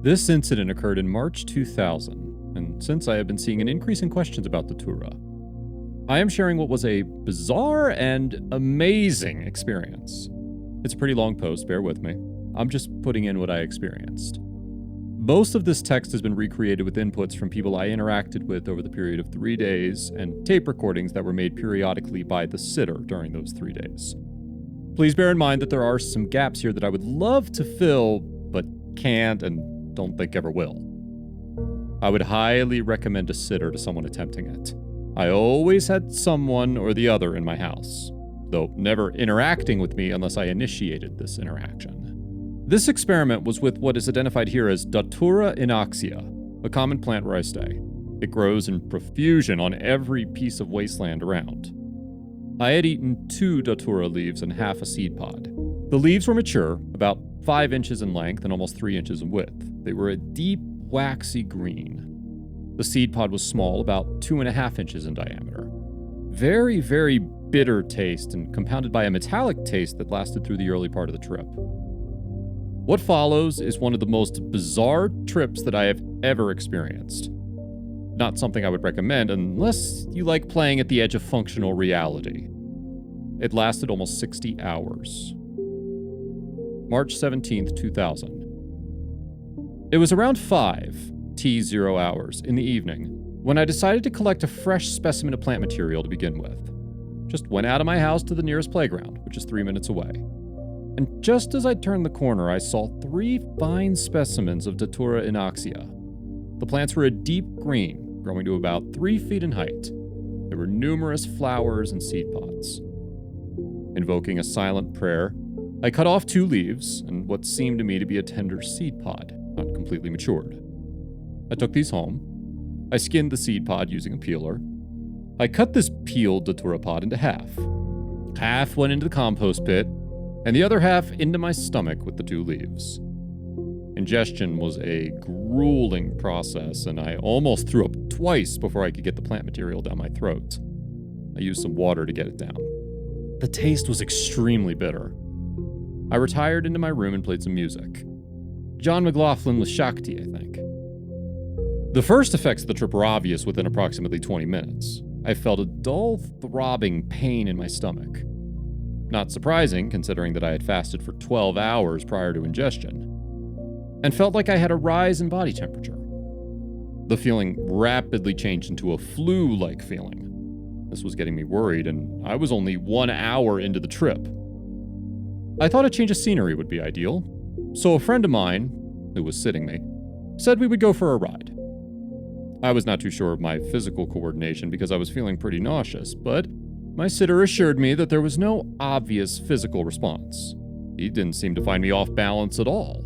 This incident occurred in March 2000, and since I have been seeing an increase in questions about Datura, I am sharing what was a bizarre and amazing experience. It's a pretty long post, bear with me. I'm just putting in what I experienced. Most of this text has been recreated with inputs from people I interacted with over the period of 3 days and tape recordings that were made periodically by the sitter during those 3 days. Please bear in mind that there are some gaps here that I would love to fill, but can't and don't think ever will. I would highly recommend a sitter to someone attempting it. I always had someone or the other in my house, though never interacting with me unless I initiated this interaction. This experiment was with what is identified here as Datura inoxia, a common plant where I stay. It grows in profusion on every piece of wasteland around. I had eaten 2 Datura leaves and half a seed pod. The leaves were mature, about 5 inches in length and almost 3 inches in width. They were a deep, waxy green. The seed pod was small, about 2.5 inches in diameter. Very, very bitter taste and compounded by a metallic taste that lasted through the early part of the trip. What follows is one of the most bizarre trips that I have ever experienced. Not something I would recommend unless you like playing at the edge of functional reality. It lasted almost 60 hours. March 17th, 2000. It was around 5 T0 hours in the evening when I decided to collect a fresh specimen of plant material to begin with. Just went out of my house to the nearest playground, which is 3 minutes away. And just as I turned the corner, I saw 3 fine specimens of Datura inoxia. The plants were a deep green, growing to about 3 feet in height. There were numerous flowers and seed pods. Invoking a silent prayer, I cut off 2 leaves and what seemed to me to be a tender seed pod, not completely matured. I took these home. I skinned the seed pod using a peeler. I cut this peeled Datura pod into half. Half went into the compost pit, and the other half into my stomach with the 2 leaves. Ingestion was a grueling process, and I almost threw up twice before I could get the plant material down my throat. I used some water to get it down. The taste was extremely bitter. I retired into my room and played some music. John McLaughlin with Shakti, I think. The first effects of the trip were obvious within approximately 20 minutes. I felt a dull, throbbing pain in my stomach. Not surprising, considering that I had fasted for 12 hours prior to ingestion, and felt like I had a rise in body temperature. The feeling rapidly changed into a flu-like feeling. This was getting me worried, and I was only 1 hour into the trip. I thought a change of scenery would be ideal, so a friend of mine, who was sitting me, said we would go for a ride. I was not too sure of my physical coordination because I was feeling pretty nauseous, but my sitter assured me that there was no obvious physical response. He didn't seem to find me off balance at all.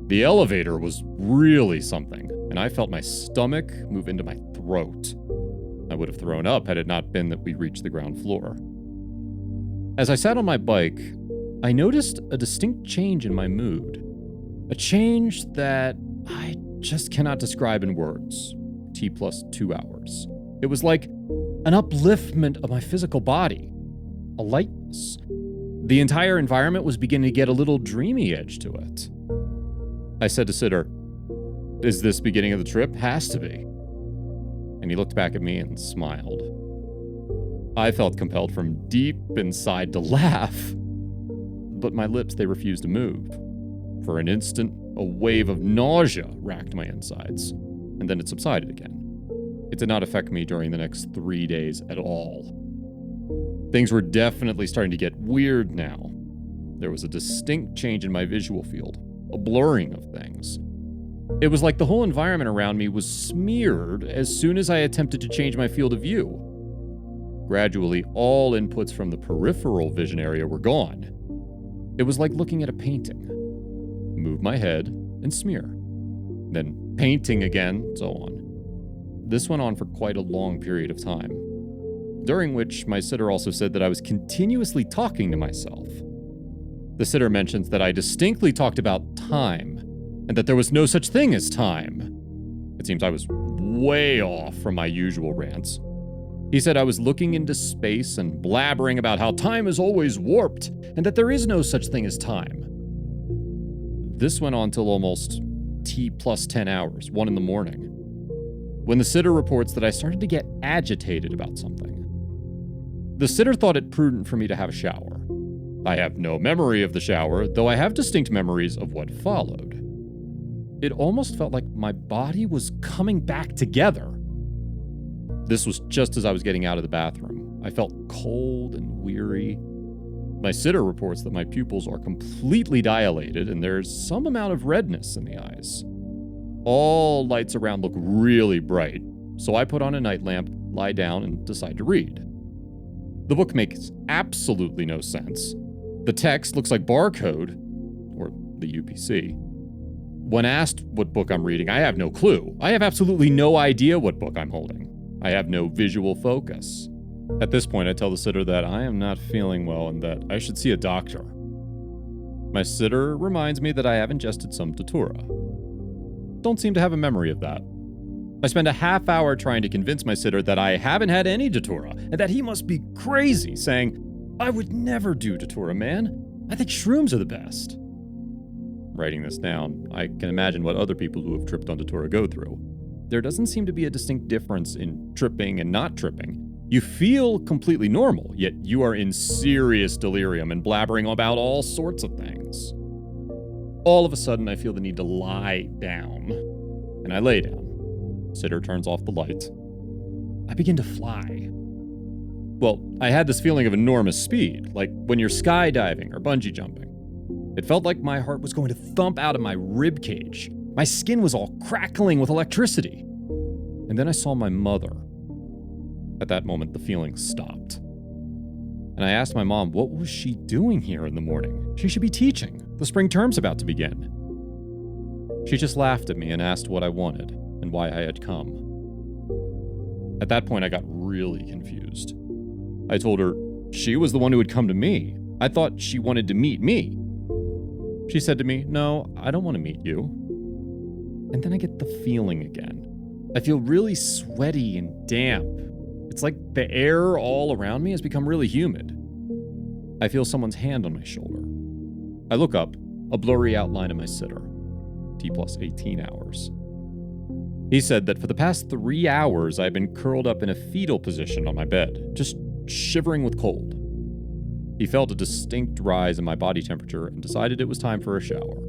The elevator was really something, and I felt my stomach move into my throat. I would have thrown up had it not been that we reached the ground floor. As I sat on my bike, I noticed a distinct change in my mood. A change that I just cannot describe in words. T plus 2 hours. It was like an upliftment of my physical body. A lightness. The entire environment was beginning to get a little dreamy edge to it. I said to Sitter, "Is this beginning of the trip? Has to be." And he looked back at me and smiled. I felt compelled from deep inside to laugh, but my lips, they refused to move. For an instant, a wave of nausea racked my insides, and then it subsided again. It did not affect me during the next 3 days at all. Things were definitely starting to get weird now. There was a distinct change in my visual field, a blurring of things. It was like the whole environment around me was smeared as soon as I attempted to change my field of view. Gradually, all inputs from the peripheral vision area were gone. It was like looking at a painting. Move my head and smear. Then painting again, so on. This went on for quite a long period of time, during which my sitter also said that I was continuously talking to myself. The sitter mentions that I distinctly talked about time, and that there was no such thing as time. It seems I was way off from my usual rants. He said I was looking into space and blabbering about how time is always warped, and that there is no such thing as time. This went on till almost T plus 10 hours, 1 in the morning, when the sitter reports that I started to get agitated about something. The sitter thought it prudent for me to have a shower. I have no memory of the shower, though I have distinct memories of what followed. It almost felt like my body was coming back together. This was just as I was getting out of the bathroom. I felt cold and weary. My sitter reports that my pupils are completely dilated and there's some amount of redness in the eyes. All lights around look really bright, so I put on a night lamp, lie down, and decide to read. The book makes absolutely no sense. The text looks like barcode, or the UPC. When asked what book I'm reading, I have no clue. I have absolutely no idea what book I'm holding. I have no visual focus. At this point, I tell the sitter that I am not feeling well and that I should see a doctor. My sitter reminds me that I have ingested some Datura. Don't seem to have a memory of that. I spend a half hour trying to convince my sitter that I haven't had any Datura and that he must be crazy, saying, "I would never do Datura, man. I think shrooms are the best." Writing this down, I can imagine what other people who have tripped on Datura go through. There doesn't seem to be a distinct difference in tripping and not tripping. You feel completely normal, yet you are in serious delirium and blabbering about all sorts of things. All of a sudden, I feel the need to lie down, and I lay down. Sitter turns off the lights. I begin to fly. Well, I had this feeling of enormous speed, like when you're skydiving or bungee jumping. It felt like my heart was going to thump out of my rib cage. My skin was all crackling with electricity. And then I saw my mother. At that moment, the feeling stopped. And I asked my mom, what was she doing here in the morning? She should be teaching. The spring term's about to begin. She just laughed at me and asked what I wanted and why I had come. At that point, I got really confused. I told her she was the one who had come to me. I thought she wanted to meet me. She said to me, "No, I don't want to meet you." And then I get the feeling again. I feel really sweaty and damp. It's like the air all around me has become really humid. I feel someone's hand on my shoulder. I look up, a blurry outline of my sitter. T plus 18 hours. He said that for the past 3 hours, I've been curled up in a fetal position on my bed, just shivering with cold. He felt a distinct rise in my body temperature and decided it was time for a shower.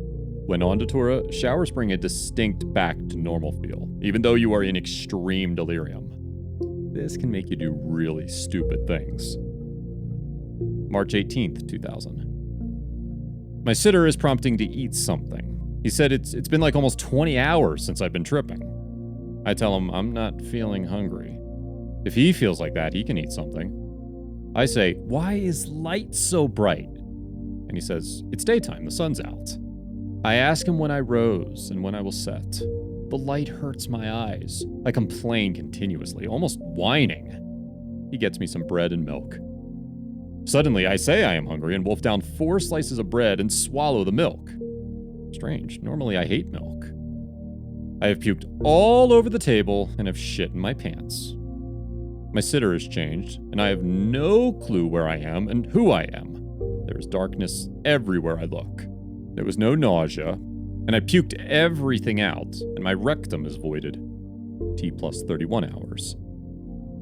When on Datura, showers bring a distinct back to normal feel, even though you are in extreme delirium. This can make you do really stupid things. March 18th, 2000. My sitter is prompting to eat something. He said it's been like almost 20 hours since I've been tripping. I tell him I'm not feeling hungry. If he feels like that, he can eat something. I say, "Why is light so bright?" And he says, "It's daytime, the sun's out." I ask him when I rose and when I will set. The light hurts my eyes. I complain continuously, almost whining. He gets me some bread and milk. Suddenly, I say I am hungry and wolf down 4 slices of bread and swallow the milk. Strange, normally I hate milk. I have puked all over the table and have shit in my pants. My sitter has changed, and I have no clue where I am and who I am. There is darkness everywhere I look. There was no nausea, and I puked everything out, and my rectum is voided. T plus 31 hours.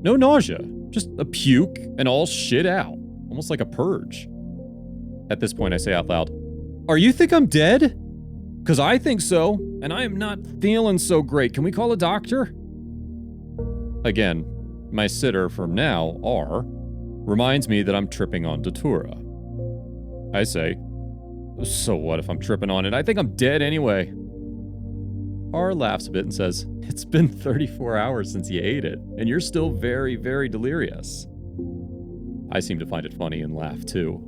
No nausea, just a puke and all shit out, almost like a purge. At this point, I say out loud, "Are you think I'm dead? 'Cause I think so, and I am not feeling so great. Can we call a doctor?" Again, my sitter from now, R, reminds me that I'm tripping on Datura. I say, "So what if I'm tripping on it? I think I'm dead anyway." R laughs a bit and says, "It's been 34 hours since you ate it, and you're still very, very delirious." I seem to find it funny and laugh too.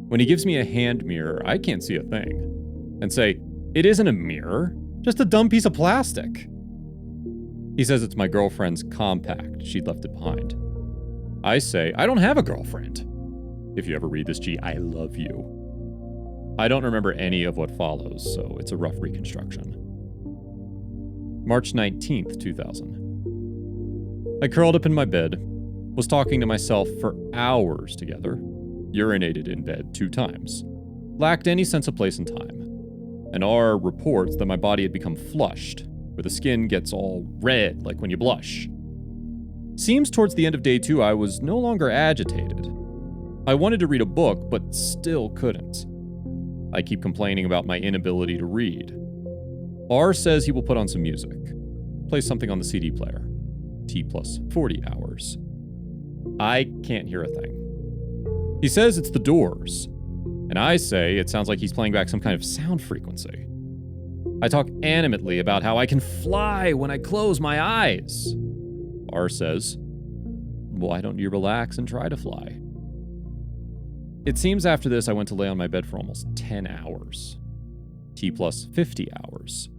When he gives me a hand mirror, I can't see a thing, and say, "It isn't a mirror, just a dumb piece of plastic." He says it's my girlfriend's compact. She'd left it behind. I say, "I don't have a girlfriend. If you ever read this, G, I love you." I don't remember any of what follows, so it's a rough reconstruction. March 19th, 2000. I curled up in my bed, was talking to myself for hours together, urinated in bed 2 times, lacked any sense of place and time. and R reports that my body had become flushed, where the skin gets all red like when you blush. Seems towards the end of day 2 I was no longer agitated. I wanted to read a book, but still couldn't. I keep complaining about my inability to read. R says he will put on some music. Play something on the CD player. T plus 40 hours. I can't hear a thing. He says it's the Doors, and I say it sounds like he's playing back some kind of sound frequency. I talk animately about how I can fly when I close my eyes. R says, why don't you relax and try to fly? It seems after this I went to lay on my bed for almost 10 hours. T plus 50 hours.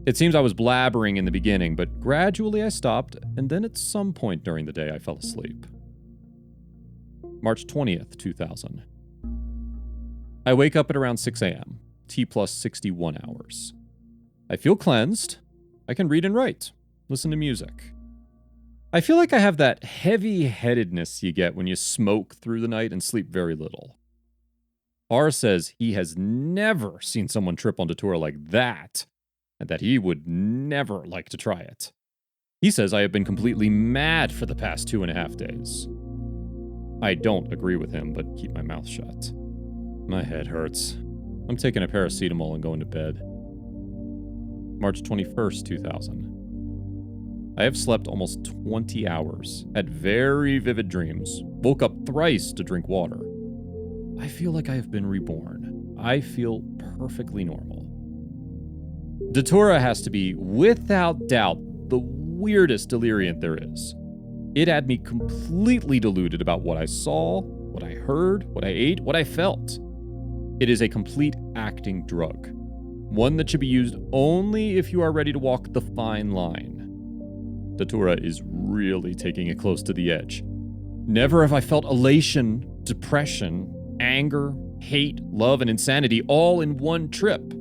It seems I was blabbering in the beginning, but gradually I stopped, and then at some point during the day I fell asleep. March 20th, 2000. I wake up at around 6 a.m., T plus 61 hours. I feel cleansed. I can read and write, listen to music. I feel like I have that heavy-headedness you get when you smoke through the night and sleep very little. R says he has never seen someone trip on Datura like that, and that he would never like to try it. He says I have been completely mad for the past 2.5 days. I don't agree with him, but keep my mouth shut. My head hurts. I'm taking a paracetamol and going to bed. March 21st, 2000. I have slept almost 20 hours, had very vivid dreams, woke up thrice to drink water. I feel like I have been reborn. I feel perfectly normal. Datura has to be, without doubt, the weirdest deliriant there is. It had me completely deluded about what I saw, what I heard, what I ate, what I felt. It is a complete acting drug. One that should be used only if you are ready to walk the fine line. Datura is really taking it close to the edge. Never have I felt elation, depression, anger, hate, love, and insanity all in one trip.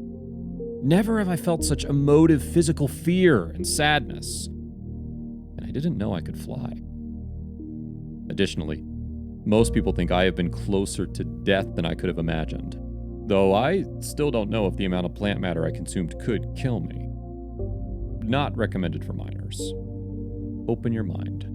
Never have I felt such emotive physical fear and sadness. And I didn't know I could fly. Additionally, most people think I have been closer to death than I could have imagined, though I still don't know if the amount of plant matter I consumed could kill me. Not recommended for minors. Open your mind.